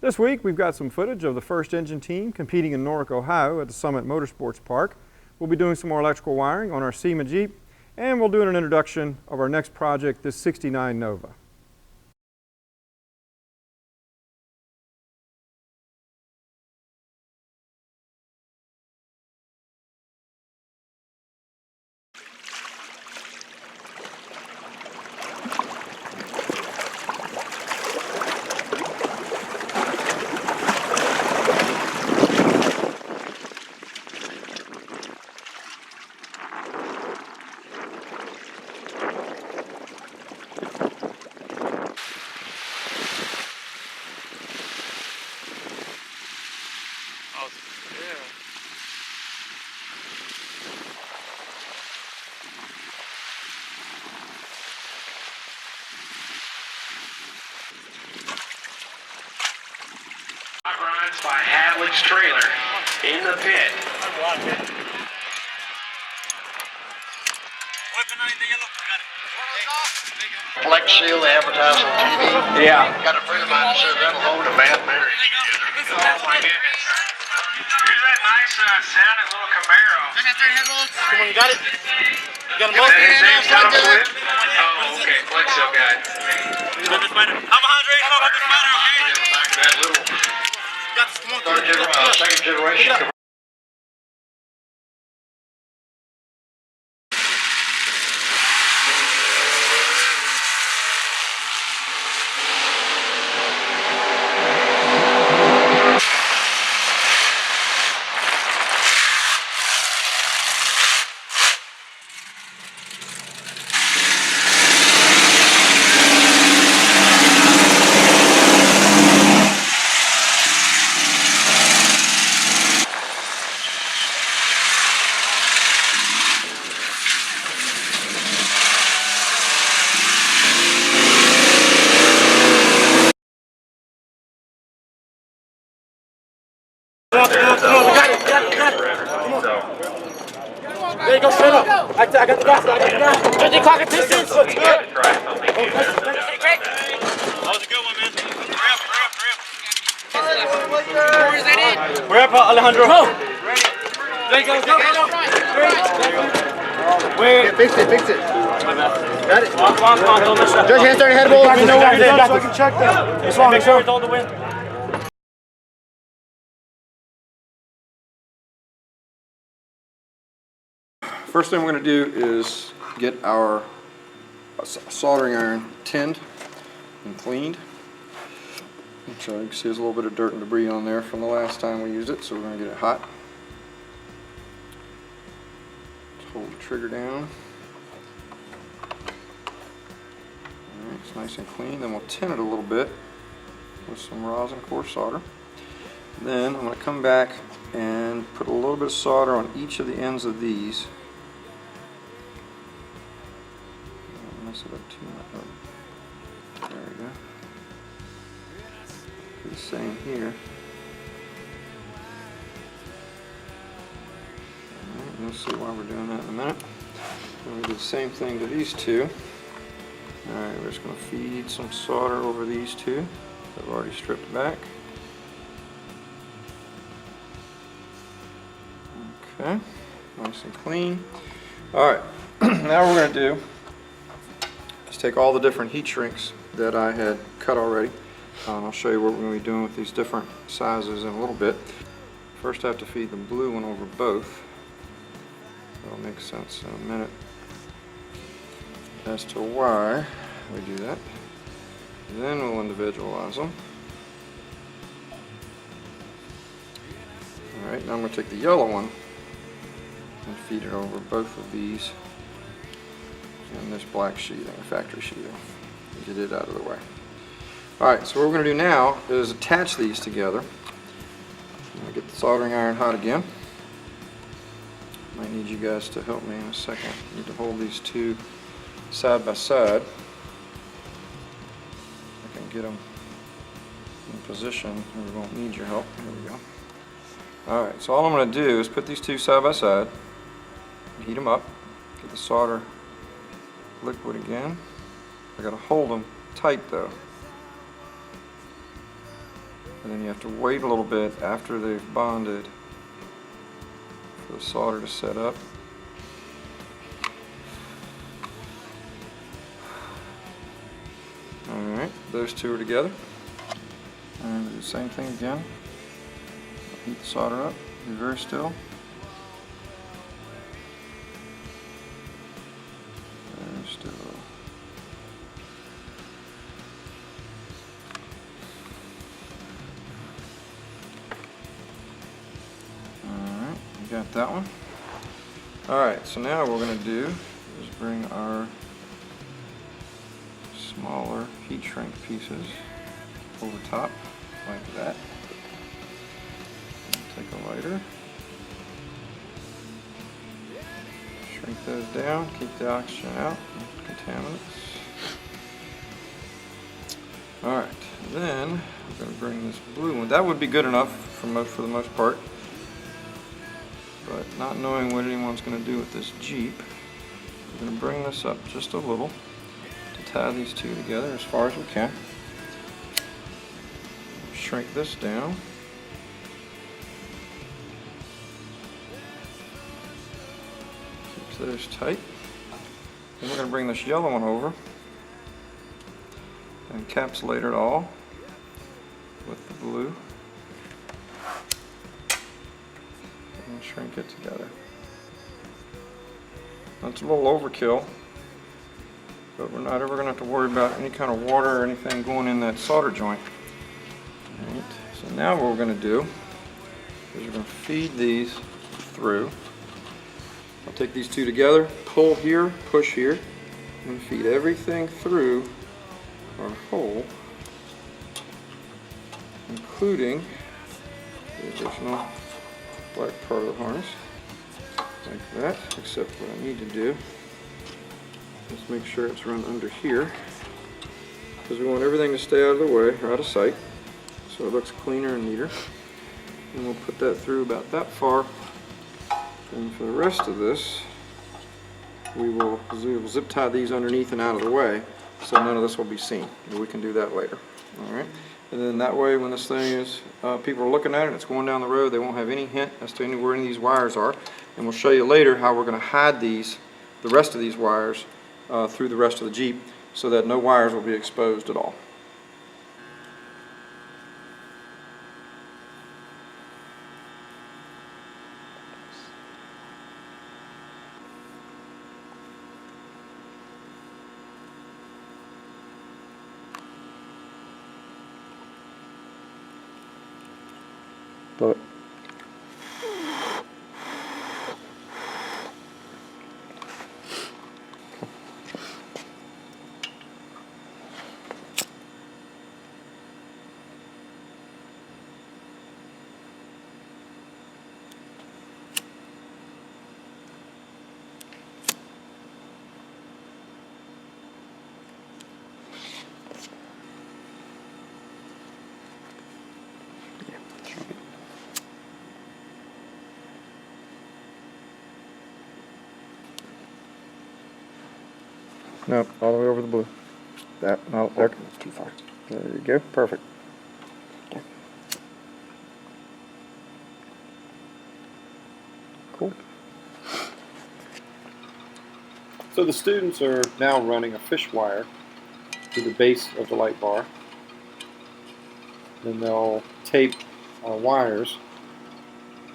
This week we've got some footage of the first engine team competing in Norwalk, Ohio at the Summit Motorsports Park. We'll be doing some more electrical wiring on our SEMA Jeep, and we'll do an introduction of our next project, this 69 Nova. Runs by Hadley's trailer in the pit. Flex seal they advertise on TV. Yeah. Got a friend of mine that says that'll hold a bad battery. Oh my goodness. Here's that nice sounding little Camaro. Come on, you got it? You got a Is that his multi-hand name, now? Tom Flip? Oh, okay. Flex seal guy. I'm behind Ray. Come up with the spider, okay? Back to that little Got this. Come on, second generation. There you go, straight up. I got the gas. I got the gas. 50 clock at distance. That was a good one, man. Hurry up. We're up, Alejandro. Go. There you go. Go. Wait. Fix it. Got it. Come on. Don't miss that. Judge, hands on your head, boys. We know what you're done, so I can check that. Just want to make sure it's all the way. First thing we're going to do is get our soldering iron tinned and cleaned. So you can see there's a little bit of dirt and debris on there from the last time we used it, so we're going to get it hot. Just hold the trigger down. Alright, it's nice and clean. Then we'll tin it a little bit with some rosin core solder. Then I'm going to come back and put a little bit of solder on each of the ends of these. Mess it up too much. There we go. Do the same here. Alright, you'll see why we're doing that in a minute. We'll do the same thing to these two. Alright, we're just going to feed some solder over these two. I've already stripped back. Okay, nice and clean. Alright, now what we're going to do is take all the different heat shrinks that I had cut already. I'll show you what we're going to be doing with these different sizes in a little bit. First I have to feed the blue one over both. That'll make sense in a minute as to why we do that. Then we'll individualize them. Alright, now I'm going to take the yellow one and feed it over both of these and this black sheeting, factory sheeting. Get it out of the way. Alright, so what we're going to do now is attach these together. I'm going to get the soldering iron hot again. Might need you guys to help me in a second. I need to hold these two side by side. I can get them in position. We won't need your help. Here we go. Alright, so all I'm going to do is put these two side by side, heat them up, get the solder liquid again. I got to hold them tight though. and then you have to wait a little bit after they've bonded for the solder to set up. Alright, those two are together. And do the same thing again. Heat the solder up, be very still. Very still. Alright, we got that one. Alright, so now what we're going to do is bring our smaller heat shrink pieces over top like that. Take a lighter, shrink those down, keep the oxygen out, contaminants. Alright, then we're going to bring this blue one. That would be good enough for the most part, but not knowing what anyone's going to do with this Jeep, we're going to bring this up just a little to tie these two together as far as we can. Shrink this down. Keep those tight. Then we're going to bring this yellow one over and encapsulate it all with the blue and shrink it together. That's a little overkill, but we're not ever going to have to worry about any kind of water or anything going in that solder joint. Right. So now what we're going to do is we're going to feed these through. I'll take these two together, pull here, push here, and feed everything through our hole, including the additional black part of the harness, like that, except what I need to do is make sure it's run under here, because we want everything to stay out of the way, or out of sight, so it looks cleaner and neater. And we'll put that through about that far. And for the rest of this, we will zip tie these underneath and out of the way, so none of this will be seen. And we can do that later. All right. And then that way, when this thing is, people are looking at it, it's going down the road, they won't have any hint as to where any of these wires are. And we'll show you later how we're going to hide these, the rest of these wires, through the rest of the Jeep, so that no wires will be exposed at all. But no, all the way over the blue. That, no, there. Too far. There you go, perfect. Okay. Cool. So the students are now running a fish wire to the base of the light bar. Then they'll tape wires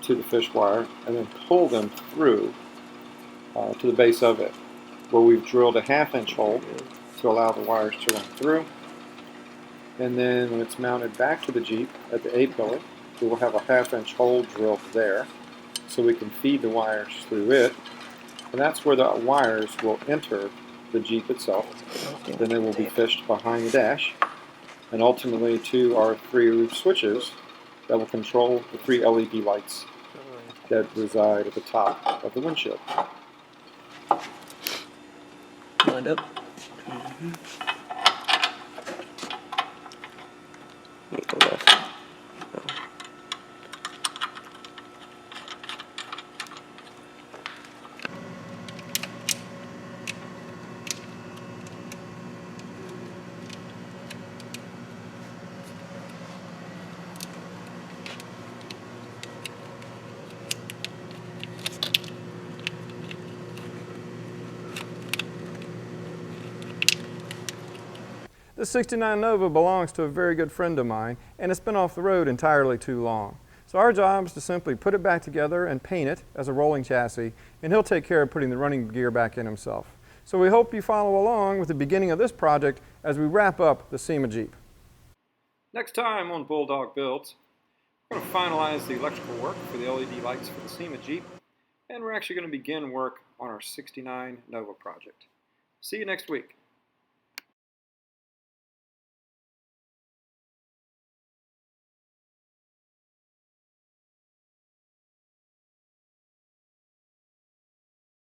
to the fish wire and then pull them through to the base of it, where we've drilled a 1/2-inch hole to allow the wires to run through. And then when it's mounted back to the Jeep at the A-pillar, we will have a 1/2-inch hole drilled there so we can feed the wires through it. And that's where the wires will enter the Jeep itself. Then they will be fished behind the dash and ultimately to our 3 roof switches that will control the 3 LED lights that reside at the top of the windshield. Lined up. Make the left. This 69 Nova belongs to a very good friend of mine, and it's been off the road entirely too long. So our job is to simply put it back together and paint it as a rolling chassis, and he'll take care of putting the running gear back in himself. So we hope you follow along with the beginning of this project as we wrap up the SEMA Jeep. Next time on Bulldog Builds, we're going to finalize the electrical work for the LED lights for the SEMA Jeep, and we're actually going to begin work on our 69 Nova project. See you next week.